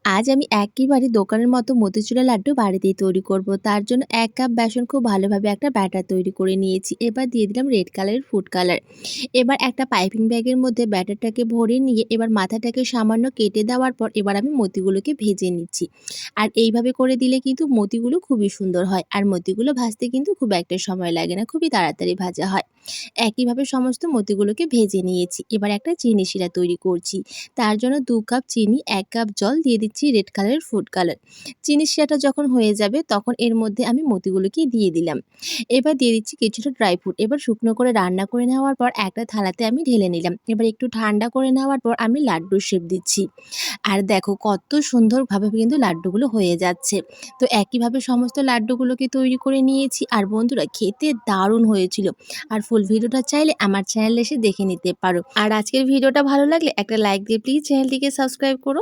আজ আমি একেবারে দোকানের মতো মতিচুরের লাড্ডু বাড়িতেই তৈরি করব। তার জন্য ১ কাপ বেসন খুব ভালোভাবে একটা ব্যাটার তৈরি করে নিয়েছি। এবার দিয়ে দিলাম রেড কালারের ফুড কালার। এবার একটা পাইপিং ব্যাগের মধ্যে ব্যাটারটাকে ভরে নিয়ে এবার মাথাটাকে সামান্য কেটে দেওয়ার পর এবার আমি মতিগুলোকে ভেজে নিচ্ছি। আর এইভাবে করে দিলে কিন্তু মতিগুলো খুবই সুন্দর হয়। আর মতিগুলো ভাজতে কিন্তু খুব একটা সময় লাগে না, খুবই তাড়াতাড়ি ভাজা হয়। একইভাবে সমস্ত মতিগুলোকে ভেজে নিয়েছি। এবার একটা চিনি শিরা তৈরি করছি। তার জন্য ২ কাপ চিনি, ১ কাপ জল দিয়ে দিচ্ছি রেড কালারের ফুড কালার। চিনি শিরাটা যখন হয়ে যাবে তখন এর মধ্যে আমি মতিগুলোকে দিয়ে দিলাম। এবার দিয়ে দিচ্ছি কিছুটা ড্রাই ফ্রুট। এবার শুকনো করে রান্না করে নেওয়ার পর একটা থালাতে আমি ঢেলে নিলাম। এবার একটু ঠান্ডা করে নেওয়ার পর আমি লাড্ডুর শেপ দিচ্ছি। আর দেখো কত সুন্দরভাবে কিন্তু লাড্ডুগুলো হয়ে যাচ্ছে। তো একইভাবে সমস্ত লাড্ডুগুলোকে তৈরি করে নিয়েছি। আর বন্ধুরা খেতে দারুণ হয়েছিল। আর ফুল ভিডিওটা চাইলে আমার চ্যানেলে এসে দেখে নিতে পারো। আর আজকের ভিডিওটা ভালো লাগলে একটা লাইক দিয়ে প্লিজ চ্যানেলটিকে সাবস্ক্রাইব করো।